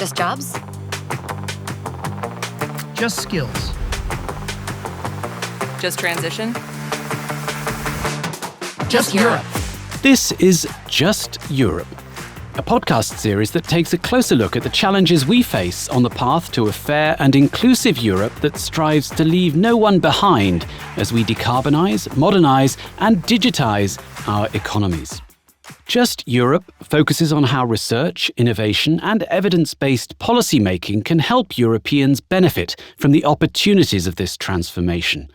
Just jobs? Just skills. Just transition? Just Europe. This is Just Europe, a podcast series that takes a closer look at the challenges we face on the path to a fair and inclusive Europe that strives to leave no one behind as we decarbonise, modernise and digitise our economies. Just Europe focuses on how research, innovation and evidence-based policy making can help Europeans benefit from the opportunities of this transformation,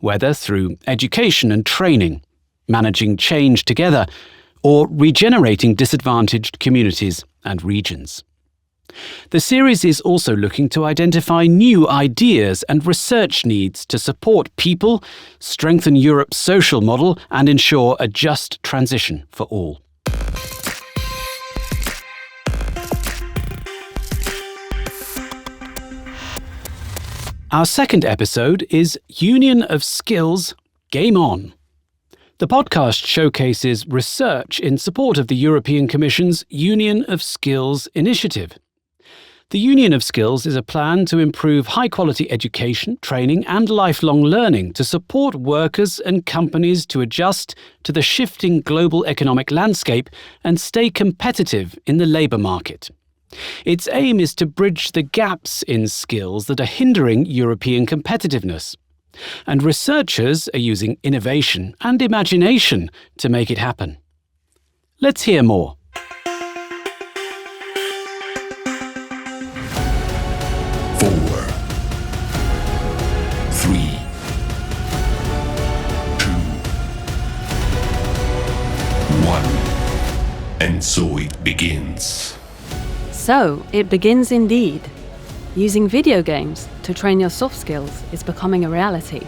whether through education and training, managing change together, or regenerating disadvantaged communities and regions. The series is also looking to identify new ideas and research needs to support people, strengthen Europe's social model, and ensure a just transition for all. Our second episode is Union of Skills, Game On. The podcast showcases research in support of the European Commission's Union of Skills initiative. The Union of Skills is a plan to improve high-quality education, training and lifelong learning to support workers and companies to adjust to the shifting global economic landscape and stay competitive in the labour market. Its aim is to bridge the gaps in skills that are hindering European competitiveness. And researchers are using innovation and imagination to make it happen. Let's hear more. Four, 3, 2, 1, and so it begins. So, it begins indeed. Using video games to train your soft skills is becoming a reality.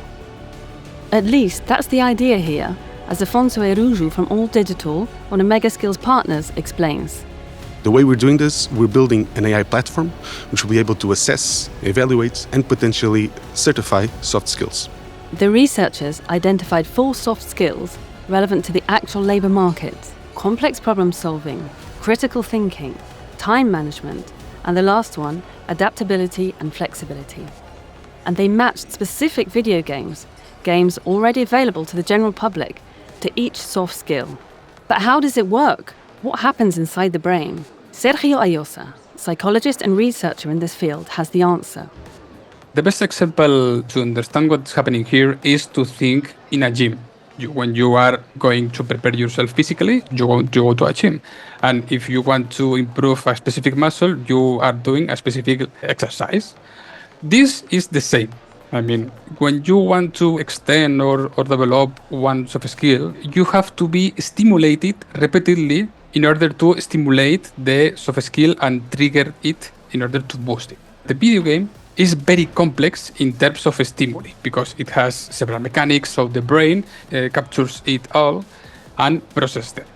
At least that's the idea here, as Afonso Eruju from All Digital, one of MEGASKILls partners, explains. The way we're doing this, we're building an AI platform which will be able to assess, evaluate, and potentially certify soft skills. The researchers identified 4 soft skills relevant to the actual labour market: complex problem solving, critical thinking, time management, and the last one, adaptability and flexibility. And they matched specific video games already available to the general public, to each soft skill. But how does it work? What happens inside the brain? Sergio Ayosa, psychologist and researcher in this field, has the answer. The best example to understand what's happening here is to think in a gym. When you are going to prepare yourself physically, you go to a gym. And if you want to improve a specific muscle, you are doing a specific exercise. This is the same. I mean, when you want to extend or develop one soft skill, you have to be stimulated repeatedly in order to stimulate the soft skill and trigger it in order to boost it. The video game is very complex in terms of stimuli because it has several mechanics, so the brain captures it all and processes them.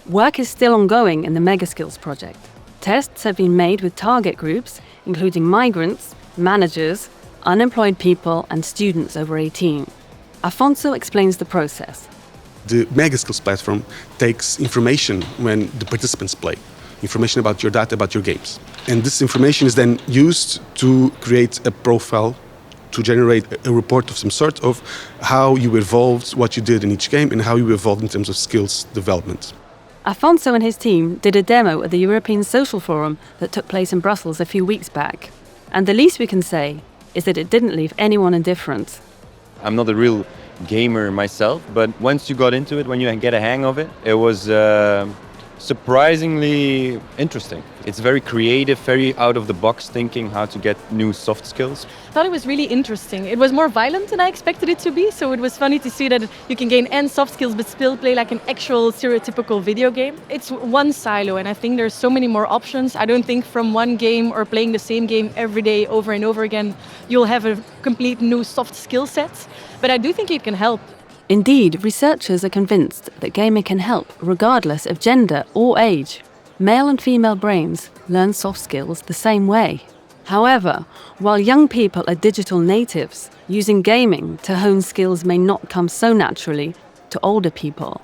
Work is still ongoing in the MEGASKILLS Project. Tests have been made with target groups, including migrants, managers, unemployed people and students over 18. Afonso explains the process. The MEGASKILLS platform takes information when the participants play, information about your data, about your games. And this information is then used to create a profile, to generate a report of some sort of how you evolved, what you did in each game, and how you evolved in terms of skills development. Afonso and his team did a demo at the European Social Forum that took place in Brussels a few weeks back. And the least we can say is that it didn't leave anyone indifferent. I'm not a real gamer myself, but once you got into it, when you get a hang of it, it was surprisingly interesting. It's very creative, very out-of-the-box thinking how to get new soft skills. I thought it was really interesting. It was more violent than I expected it to be, so it was funny to see that you can gain and soft skills but still play like an actual stereotypical video game. It's one silo, and I think there's so many more options. I don't think from one game or playing the same game every day over and over again you'll have a complete new soft skill set, but I do think it can help. Indeed, researchers are convinced that gaming can help regardless of gender or age. Male and female brains learn soft skills the same way. However, while young people are digital natives, using gaming to hone skills may not come so naturally to older people.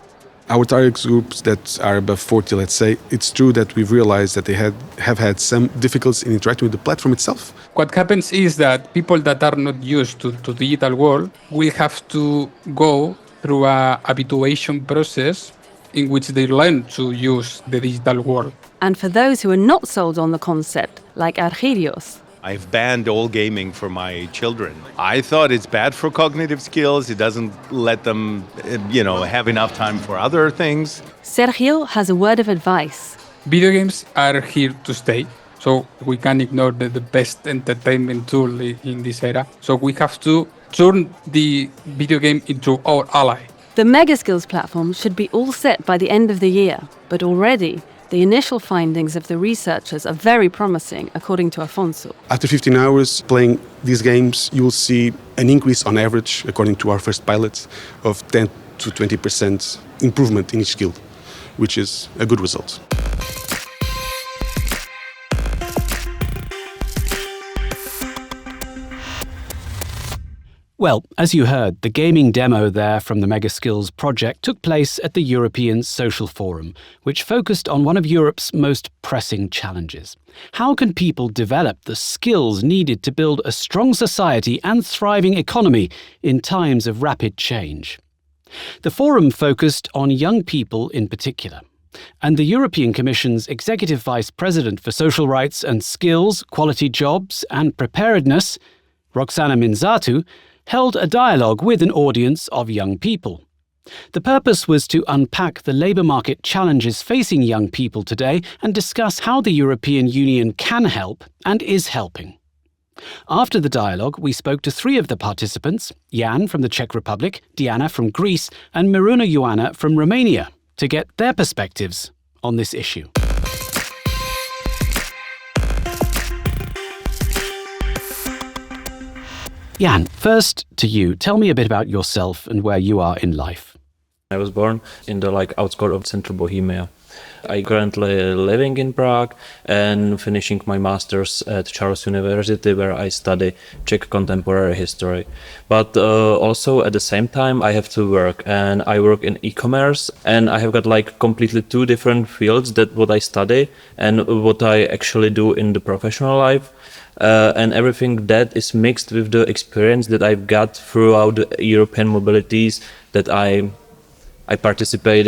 Our target groups that are above 40, let's say, it's true that we've realized that they have had some difficulties in interacting with the platform itself. What happens is that people that are not used to digital world will have to go through a habituation process in which they learn to use the digital world. And for those who are not sold on the concept, like Argirios, I've banned all gaming for my children. I thought it's bad for cognitive skills. It doesn't let them, have enough time for other things. Sergio has a word of advice. Video games are here to stay, so we can't ignore the best entertainment tool in this era. So we have to turn the video game into our ally. The MEGASKILLS platform should be all set by the end of the year, but already the initial findings of the researchers are very promising, according to Afonso. After 15 hours playing these games, you will see an increase on average, according to our first pilots, of 10 to 20% improvement in each skill, which is a good result. Well, as you heard, the gaming demo there from the MEGASKILLS project took place at the European Social Forum, which focused on one of Europe's most pressing challenges. How can people develop the skills needed to build a strong society and thriving economy in times of rapid change? The forum focused on young people in particular. And the European Commission's Executive Vice President for Social Rights and Skills, Quality Jobs and Preparedness, Roxana Minzatu, held a dialogue with an audience of young people. The purpose was to unpack the labour market challenges facing young people today and discuss how the European Union can help and is helping. After the dialogue, we spoke to three of the participants, Jan from the Czech Republic, Diana from Greece, and Miruna Ioana from Romania, to get their perspectives on this issue. Jan, first to you. Tell me a bit about yourself and where you are in life. I was born in the outskirts of central Bohemia. I currently living in Prague and finishing my master's at Charles University, where I study Czech contemporary history. But also at the same time I have to work, and I work in e-commerce, and I have got completely two different fields, that what I study and what I actually do in the professional life. And everything that is mixed with the experience that I've got throughout the European mobilities that I participate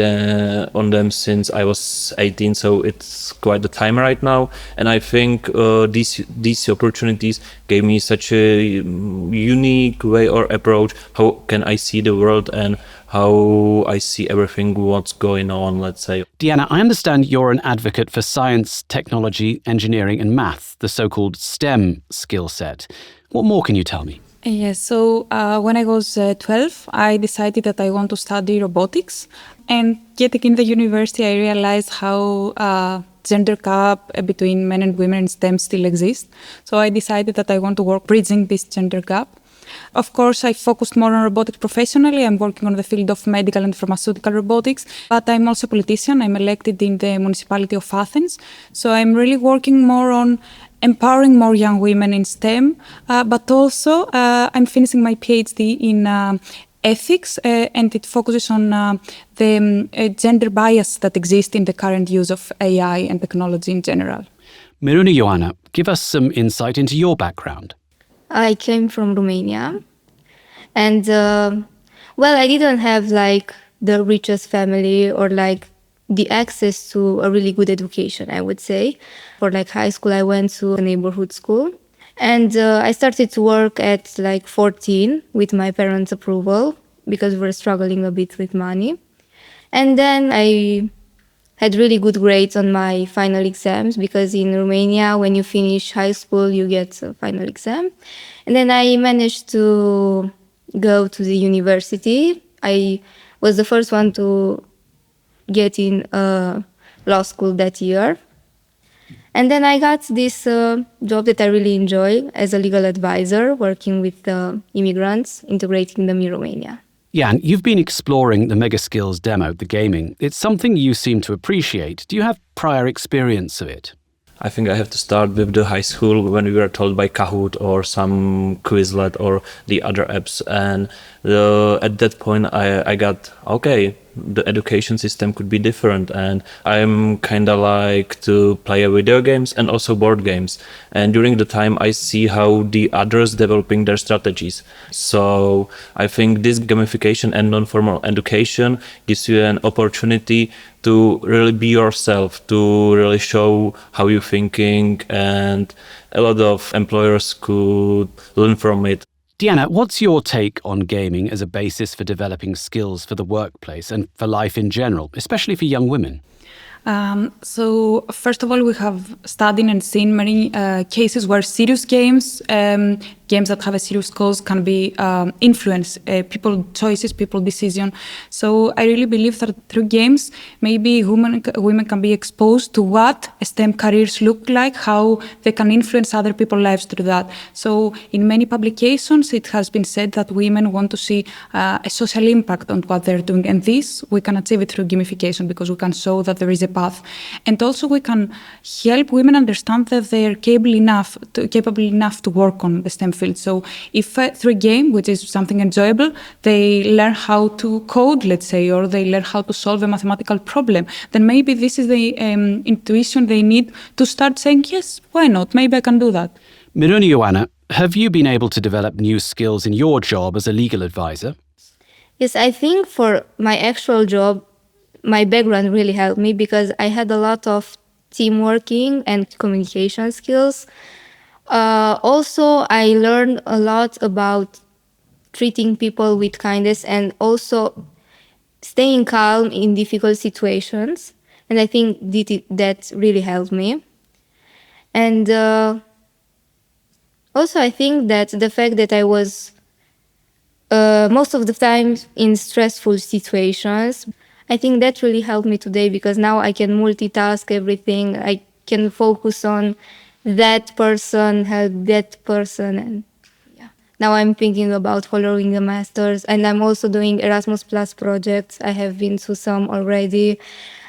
on them since I was 18, so it's quite the time right now. And I think these opportunities gave me such a unique way or approach how can I see the world and how I see everything what's going on, let's say. Diana, I understand you're an advocate for science, technology, engineering and math, the so-called STEM skill set. What more can you tell me? Yes, so when I was 12, I decided that I want to study robotics. And getting in the university, I realized how gender gap between men and women in STEM still exists. So I decided that I want to work bridging this gender gap. Of course, I focused more on robotics professionally. I'm working on the field of medical and pharmaceutical robotics, but I'm also a politician. I'm elected in the municipality of Athens. So I'm really working more on empowering more young women in STEM, but also I'm finishing my PhD in ethics, and it focuses on the gender bias that exists in the current use of AI and technology in general. Miruna Ioana, give us some insight into your background. I came from Romania, and I didn't have the richest family or the access to a really good education, I would say. For high school, I went to a neighborhood school, and I started to work at 14 with my parents' approval because we were struggling a bit with money. And then I had really good grades on my final exams, because in Romania, when you finish high school, you get a final exam. And then I managed to go to the university. I was the first one to get in law school that year. And then I got this job that I really enjoy as a legal advisor, working with immigrants, integrating them in Romania. Jan, you've been exploring the MEGASKILLS demo, the gaming. It's something you seem to appreciate. Do you have prior experience of it? I think I have to start with the high school when we were told by Kahoot or some Quizlet or the other apps. And at that point I got, okay, the education system could be different. And I'm kind of like to play video games and also board games. And during the time, I see how the others developing their strategies. So I think this gamification and non-formal education gives you an opportunity to really be yourself, to really show how you're thinking, and a lot of employers could learn from it. Diana, what's your take on gaming as a basis for developing skills for the workplace and for life in general, especially for young women? So first of all, we have studied and seen many cases where serious games, games that have a serious cause, can be influence people choices, people decision. So I really believe that through games, maybe women can be exposed to what STEM careers look like, how they can influence other people's lives through that. So in many publications, it has been said that women want to see a social impact on what they're doing, and this we can achieve it through gamification, because we can show that there is a path, and also we can help women understand that they're capable enough to work on the STEM field. So if through a game, which is something enjoyable, they learn how to code, let's say, or they learn how to solve a mathematical problem, then maybe this is the intuition they need to start saying, yes, why not? Maybe I can do that. Maynooth Ioana, have you been able to develop new skills in your job as a legal advisor? Yes, I think for my actual job, my background really helped me, because I had a lot of team working and communication skills. Also, I learned a lot about treating people with kindness and also staying calm in difficult situations. And I think that really helped me. And also, I think that the fact that I was most of the time in stressful situations, I think that really helped me today, because now I can multitask everything. I can focus on that person, help that person. And yeah, now I'm thinking about following the masters, and I'm also doing Erasmus Plus projects. I have been to some already.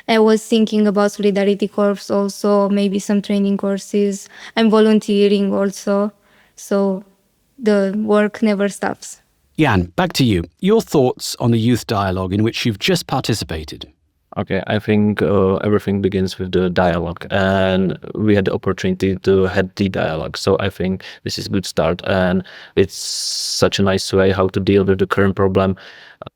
I was thinking about Solidarity Corps also, maybe some training courses. I'm volunteering also. So the work never stops. Jan, back to you. Your thoughts on the youth dialogue in which you've just participated? Okay, I think everything begins with the dialogue, and we had the opportunity to have the dialogue. So I think this is a good start, and it's such a nice way how to deal with the current problem.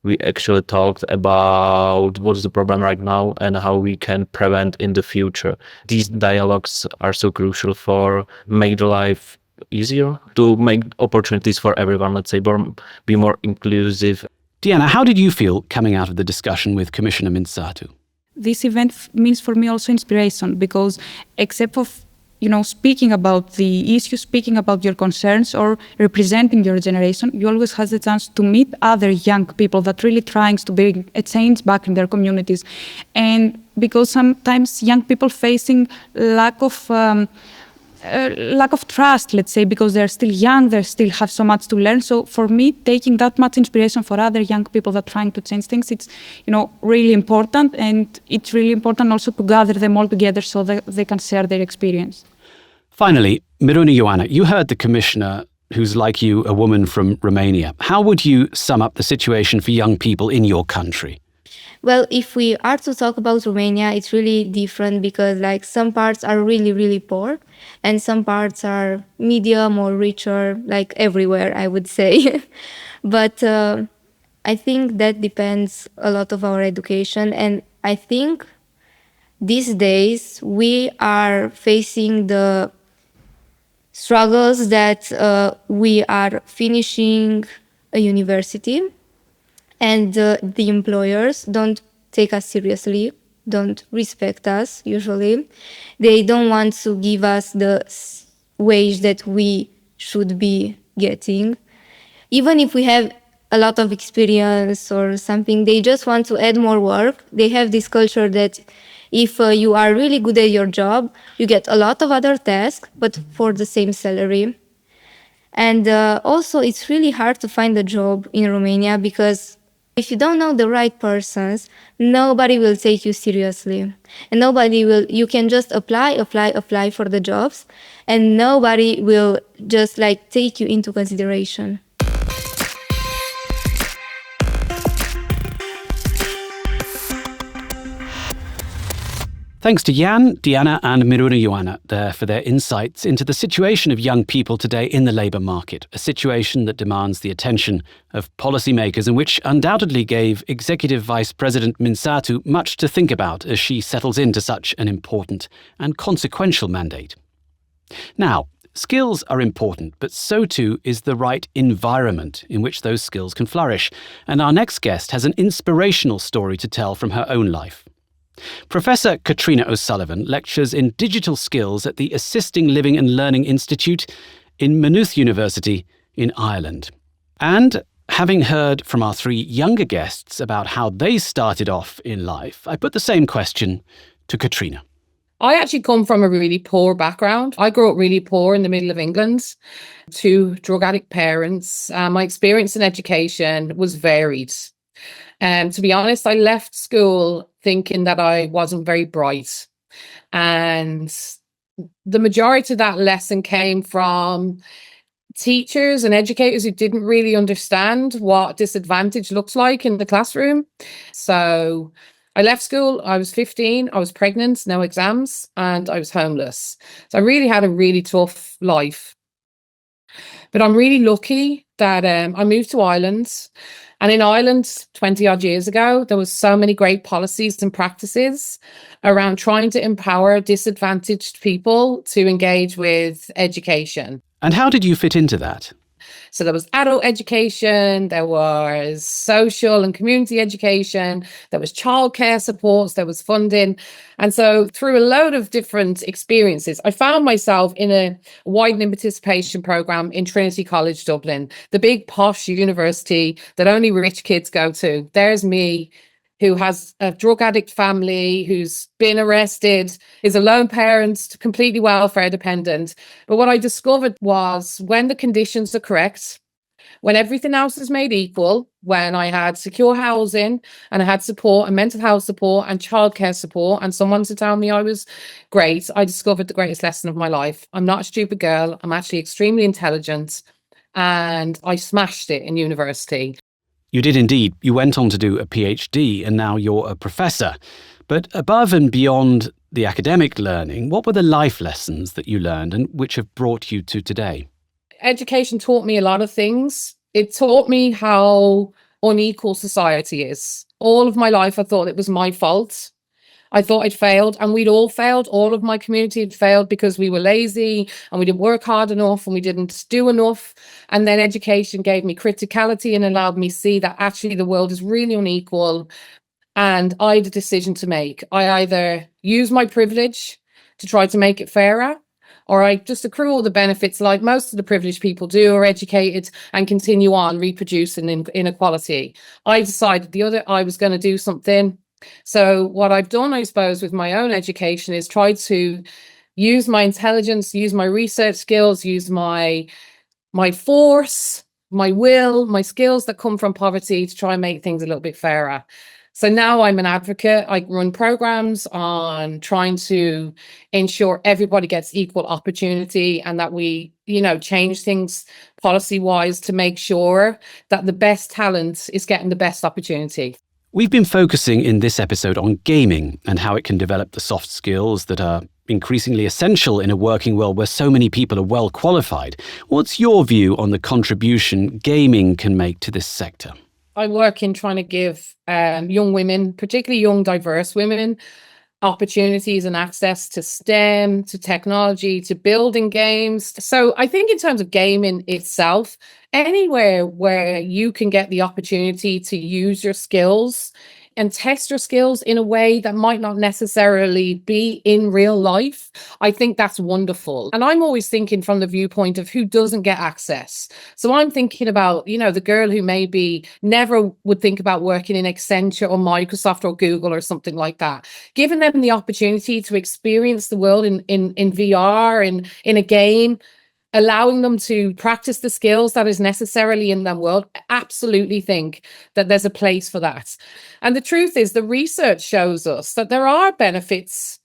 We actually talked about what is the problem right now and how we can prevent in the future. These dialogues are so crucial for make the life easier, to make opportunities for everyone, let's say, be more inclusive. Diana, how did you feel coming out of the discussion with Commissioner Mintsatu? This event means for me also inspiration, because except of speaking about the issue, speaking about your concerns, or representing your generation, you always have the chance to meet other young people that really trying to bring a change back in their communities. And because sometimes young people facing lack of trust, let's say, because they're still young, they still have so much to learn. So for me, taking that much inspiration for other young people that are trying to change things, it's really important, and it's really important also to gather them all together so that they can share their experience. Finally, Maynooth Ioana, you heard the Commissioner, who's like you, a woman from Romania. How would you sum up the situation for young people in your country? Well, if we are to talk about Romania, it's really different, because some parts are really, really poor, and some parts are medium or richer, like everywhere, I would say. But I think that depends a lot of our education. And I think these days we are facing the struggles that we are finishing a university, and the employers don't take us seriously, don't respect us usually. They don't want to give us the wage that we should be getting. Even if we have a lot of experience or something, they just want to add more work. They have this culture that if you are really good at your job, you get a lot of other tasks, but for the same salary. And also, it's really hard to find a job in Romania, because if you don't know the right persons, nobody will take you seriously. And you can just apply for the jobs, and nobody will just take you into consideration. Thanks to Jan, Diana and Miruna Ioana there for their insights into the situation of young people today in the labour market, a situation that demands the attention of policymakers and which undoubtedly gave Executive Vice President Minsatu much to think about as she settles into such an important and consequential mandate. Now, skills are important, but so too is the right environment in which those skills can flourish. And our next guest has an inspirational story to tell from her own life. Professor Katriona O'Sullivan lectures in digital skills at the Assisting Living and Learning Institute in Maynooth University in Ireland. And having heard from our three younger guests about how they started off in life, I put the same question to Katriona. I actually come from a really poor background. I grew up really poor in the middle of England, two drug addict parents. My experience in education was varied. To be honest, I left school thinking that I wasn't very bright. And the majority of that lesson came from teachers and educators who didn't really understand what disadvantage looks like in the classroom. So I left school, I was 15, I was pregnant, no exams, and I was homeless. So I really had a really tough life. But I'm really lucky that I moved to Ireland. And in Ireland, 20 odd years ago, there was so many great policies and practices around trying to empower disadvantaged people to engage with education. And how did you fit into that? So there was adult education, there was social and community education, there was childcare supports, there was funding. And so through a load of different experiences, I found myself in a widening participation programme in Trinity College Dublin, the big posh university that only rich kids go to. There's me, who has a drug addict family, who's been arrested, is a lone parent, completely welfare dependent. But what I discovered was when the conditions are correct, when everything else is made equal, when I had secure housing and I had support and mental health support and childcare support and someone to tell me I was great, I discovered the greatest lesson of my life. I'm not a stupid girl. I'm actually extremely intelligent, and I smashed it in university. You did indeed. You went on to do a PhD and now you're a professor. But above and beyond the academic learning, what were the life lessons that you learned and which have brought you to today? Education taught me a lot of things. It taught me how unequal society is. All of my life, I thought it was my fault. I thought I'd failed, and we'd all failed. All of my community had failed because we were lazy and we didn't work hard enough and we didn't do enough. And then education gave me criticality and allowed me to see that actually the world is really unequal. And I had a decision to make. I either use my privilege to try to make it fairer, or I just accrue all the benefits like most of the privileged people do, are educated and continue on reproducing inequality. I decided I was going to do something. So what I've done, I suppose, with my own education is try to use my intelligence, use my research skills, use my force, my will, my skills that come from poverty to try and make things a little bit fairer. So now I'm an advocate. I run programs on trying to ensure everybody gets equal opportunity and that we, change things policy-wise to make sure that the best talent is getting the best opportunity. We've been focusing in this episode on gaming and how it can develop the soft skills that are increasingly essential in a working world where so many people are well qualified. What's your view on the contribution gaming can make to this sector? I work in trying to give young women, particularly young diverse women, opportunities and access to STEM, to technology, to building games. So I think in terms of gaming itself, anywhere where you can get the opportunity to use your skills and test your skills in a way that might not necessarily be in real life, I think that's wonderful. And I'm always thinking from the viewpoint of who doesn't get access. So I'm thinking about, the girl who maybe never would think about working in Accenture or Microsoft or Google or something like that. Giving them the opportunity to experience the world in VR, in a game, allowing them to practice the skills that is necessarily in that world. I absolutely think that there's a place for that. And the truth is, the research shows us that there are benefits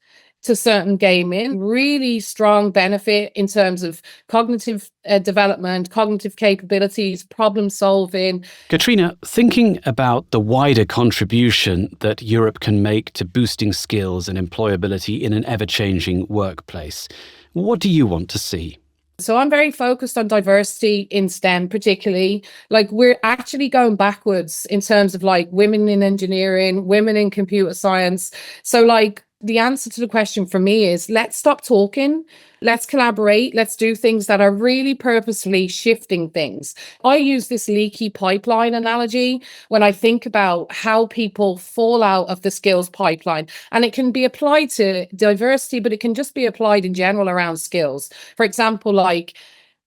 to certain gaming, really strong benefit in terms of cognitive development, cognitive capabilities, problem solving. Katriona, thinking about the wider contribution that Europe can make to boosting skills and employability in an ever-changing workplace, what do you want to see? So I'm very focused on diversity in STEM, particularly. Like, we're actually going backwards in terms of like women in engineering, women in computer science. So like, the answer to the question for me is, let's stop talking, let's collaborate, let's do things that are really purposefully shifting things. I use this leaky pipeline analogy when I think about how people fall out of the skills pipeline. And it can be applied to diversity, but it can just be applied in general around skills. For example, like,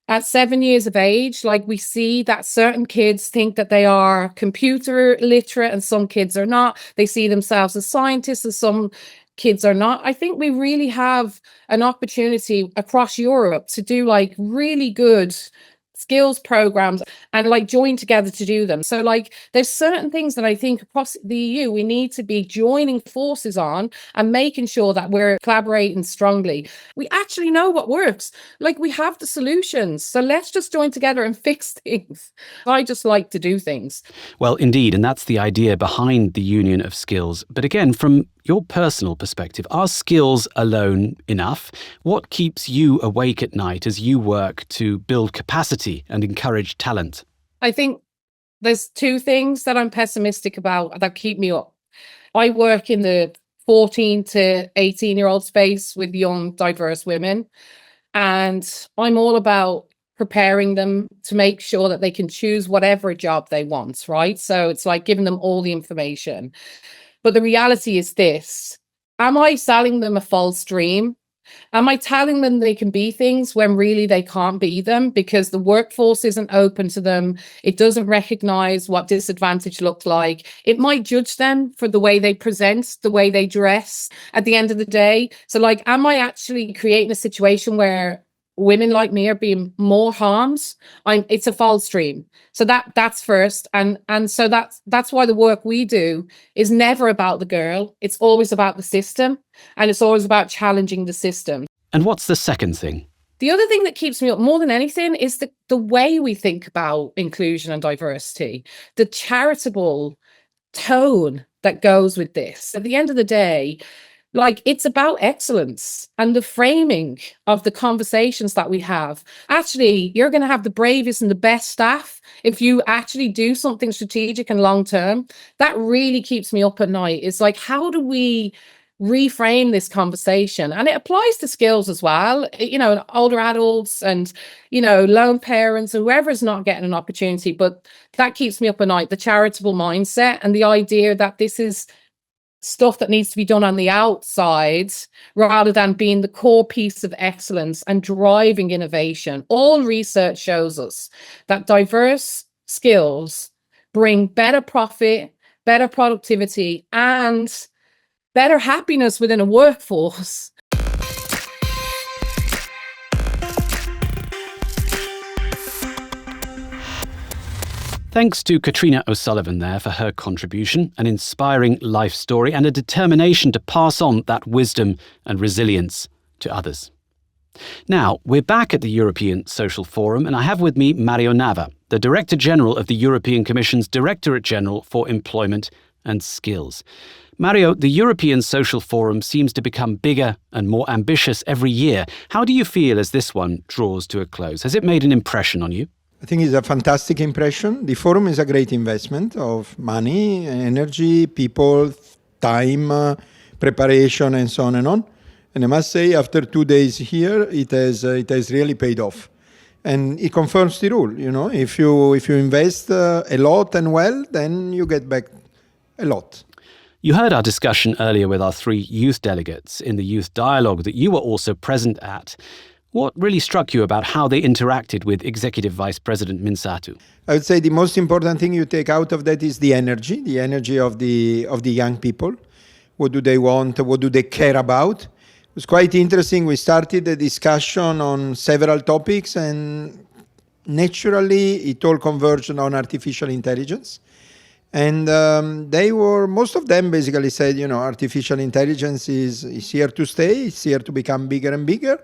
at 7 years of age, like, we see that certain kids think that they are computer literate and some kids are not. They see themselves as scientists, as some kids are not. I think we really have an opportunity across Europe to do like really good skills programs and like join together to do them. So like, there's certain things that I think across the EU we need to be joining forces on and making sure that we're collaborating strongly. We actually know what works. Like, we have the solutions. So let's just join together and fix things. I just like to do things. Well, indeed, and that's the idea behind the Union of Skills. But again, from your personal perspective, are skills alone enough? What keeps you awake at night as you work to build capacity and encourage talent? I think there's two things that I'm pessimistic about that keep me up. I work in the 14 to 18-year-old space with young, diverse women, and I'm all about preparing them to make sure that they can choose whatever job they want, right? So it's like giving them all the information. But the reality is this: am I selling them a false dream? Am I telling them they can be things when really they can't be them because the workforce isn't open to them? It doesn't recognize what disadvantage looks like. It might judge them for the way they present, the way they dress at the end of the day. So like, am I actually creating a situation where women like me are being more harmed? It's a false dream. So that's first. And so that's why the work we do is never about the girl. It's always about the system, and it's always about challenging the system. And what's the second thing? The other thing that keeps me up more than anything is the way we think about inclusion and diversity, the charitable tone that goes with this. At the end of the day, like, it's about excellence and the framing of the conversations that we have. Actually, you're going to have the bravest and the best staff if you actually do something strategic and long term. That really keeps me up at night. It's like, how do we reframe this conversation? And it applies to skills as well, you know, older adults and, you know, lone parents and whoever's not getting an opportunity. But that keeps me up at night, the charitable mindset and the idea that this is stuff that needs to be done on the outside rather than being the core piece of excellence and driving innovation. All research shows us that diverse skills bring better profit, better productivity, and better happiness within a workforce. Thanks to Katriona O'Sullivan there for her contribution, an inspiring life story and a determination to pass on that wisdom and resilience to others. Now, we're back at the European Social Forum, and I have with me Mario Nava, the Director General of the European Commission's Directorate General for Employment and Skills. Mario, the European Social Forum seems to become bigger and more ambitious every year. How do you feel as this one draws to a close? Has it made an impression on you? I think it's a fantastic impression. The forum is a great investment of money, energy, people, time, preparation, and so on and on. And I must say, after 2 days here, it has really paid off. And it confirms the rule. You know, if you invest a lot and well, then you get back a lot. You heard our discussion earlier with our 3 youth delegates in the youth dialogue that you were also present at. What really struck you about how they interacted with Executive Vice President Minsatu? I would say the most important thing you take out of that is the energy of the young people. What do they want? What do they care about? It was quite interesting. We started a discussion on several topics, and naturally it all converged on artificial intelligence. And most of them basically said, artificial intelligence is here to stay. It's here to become bigger and bigger.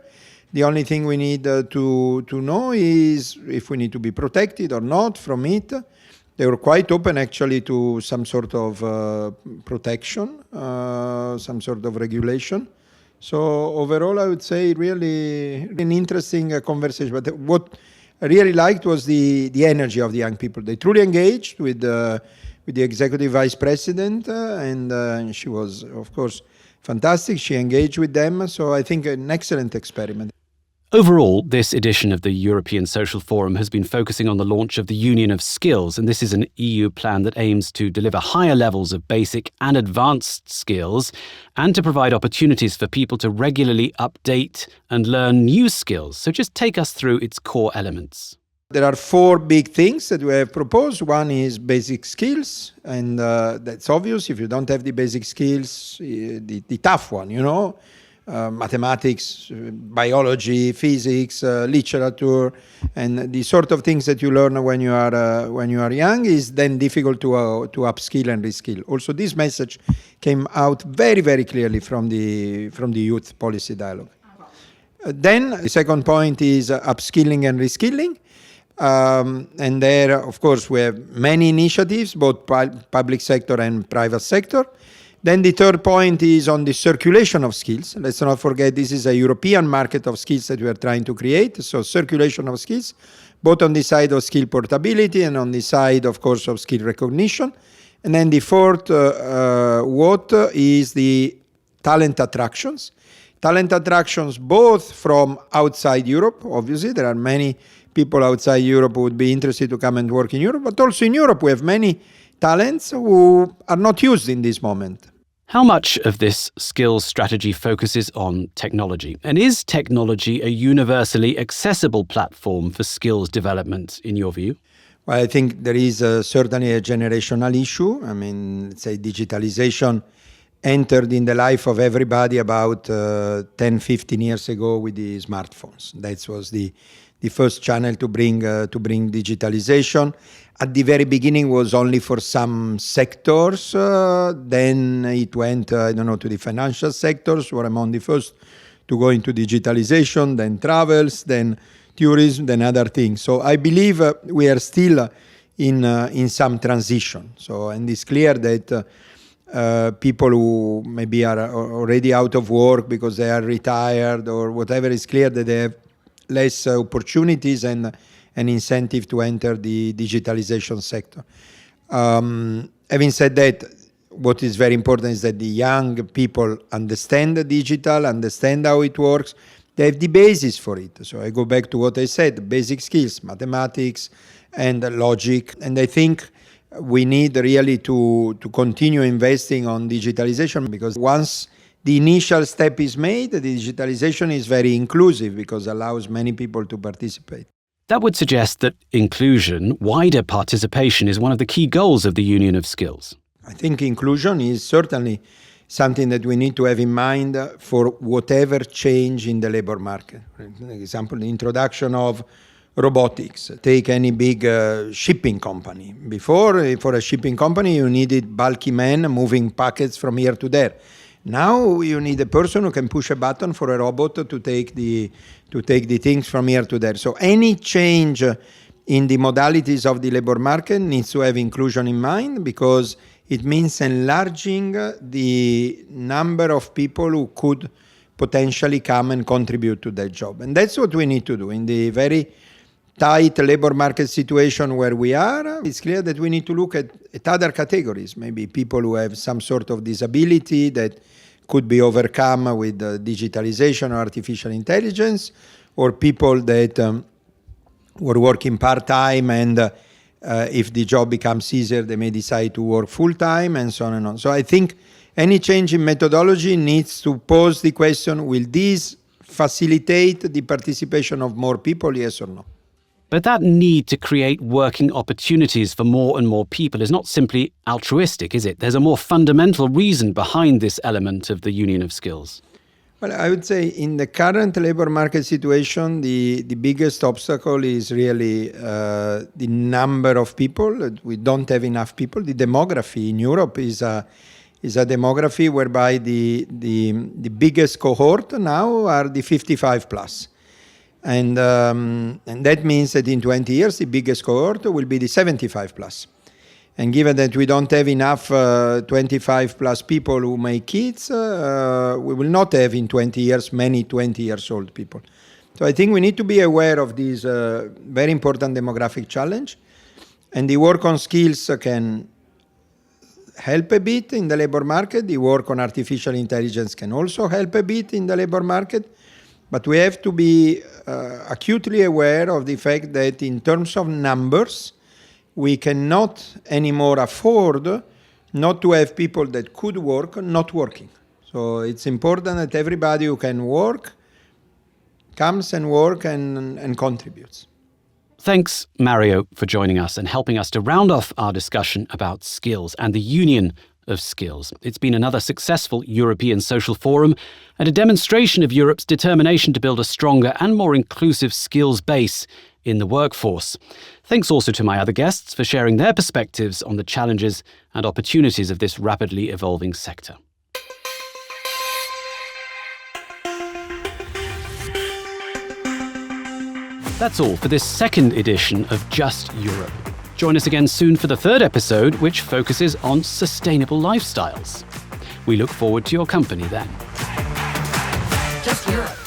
The only thing we need to know is if we need to be protected or not from it. They were quite open actually to some sort of protection, some sort of regulation. So overall, I would say really an interesting conversation. But what I really liked was the energy of the young people. They truly engaged with the executive vice president, and she was, of course, fantastic. She engaged with them. So I think an excellent experiment. Overall, this edition of the European Social Forum has been focusing on the launch of the Union of Skills, and this is an EU plan that aims to deliver higher levels of basic and advanced skills and to provide opportunities for people to regularly update and learn new skills. So just take us through its core elements. There are 4 big things that we have proposed. One is basic skills, and that's obvious. If you don't have the basic skills, the tough one, mathematics, biology, physics, literature, and the sort of things that you learn when you are young is then difficult to upskill and reskill. Also, this message came out very, very clearly from the youth policy dialogue. Then the second point is upskilling and reskilling. And there, of course, we have many initiatives, both public sector and private sector. Then the third point is on the circulation of skills. Let's not forget this is a European market of skills that we are trying to create. So circulation of skills, both on the side of skill portability and on the side, of course, of skill recognition. And then the fourth what is the talent attractions. Talent attractions both from outside Europe, obviously. There are many people outside Europe who would be interested to come and work in Europe. But also in Europe, we have many talents who are not used in this moment. How much of this skills strategy focuses on technology? And is technology a universally accessible platform for skills development, in your view? Well, I think there is certainly a generational issue. I mean, let's say digitalization entered in the life of everybody about 10, 15 years ago with the smartphones. That was the first channel to bring digitalization. At the very beginning was only for some sectors. Then it went, to the financial sectors, were among the first to go into digitalization, then travels, then tourism, then other things. So I believe we are still in some transition. So, and it's clear that people who maybe are already out of work because they are retired or whatever, it's clear that they have less opportunities and an incentive to enter the digitalization sector. Having said that, what is very important is that the young people understand the digital, understand how it works. They have the basis for it. So I go back to what I said, basic skills, mathematics and logic. And I think we need really to continue investing on digitalization, because once the initial step is made, the digitalization is very inclusive because it allows many people to participate. That would suggest that inclusion, wider participation, is one of the key goals of the Union of Skills. I think inclusion is certainly something that we need to have in mind for whatever change in the labor market. For example, the introduction of robotics. Take any big shipping company. Before, for a shipping company, you needed bulky men moving packets from here to there. Now you need a person who can push a button for a robot to take the things from here to there. So any change in the modalities of the labor market needs to have inclusion in mind, because it means enlarging the number of people who could potentially come and contribute to that job. And that's what we need to do. In the very tight labor market situation where we are, it's clear that we need to look at other categories, maybe people who have some sort of disability that could be overcome with digitalization or artificial intelligence, or people that were working part-time and if the job becomes easier, they may decide to work full-time, and so on and on. So I think any change in methodology needs to pose the question, will this facilitate the participation of more people, yes or no? But that need to create working opportunities for more and more people is not simply altruistic, is it? There's a more fundamental reason behind this element of the Union of Skills. Well, I would say in the current labor market situation, the biggest obstacle is really the number of people. We don't have enough people. The demography in Europe is a demography whereby the biggest cohort now are the 55 plus. And that means that in 20 years, the biggest cohort will be the 75 plus. And given that we don't have enough 25 plus people who make kids, we will not have in 20 years many 20 years old people. So I think we need to be aware of this very important demographic challenge. And the work on skills can help a bit in the labor market. The work on artificial intelligence can also help a bit in the labor market. But we have to be acutely aware of the fact that in terms of numbers, we cannot anymore afford not to have people that could work not working. So it's important that everybody who can work comes and works and contributes. Thanks, Mario, for joining us and helping us to round off our discussion about skills and the union of skills. It's been another successful European Social Forum and a demonstration of Europe's determination to build a stronger and more inclusive skills base in the workforce. Thanks also to my other guests for sharing their perspectives on the challenges and opportunities of this rapidly evolving sector. That's all for this second edition of Just Europe. Join us again soon for the third episode, which focuses on sustainable lifestyles. We look forward to your company then. Just Europe.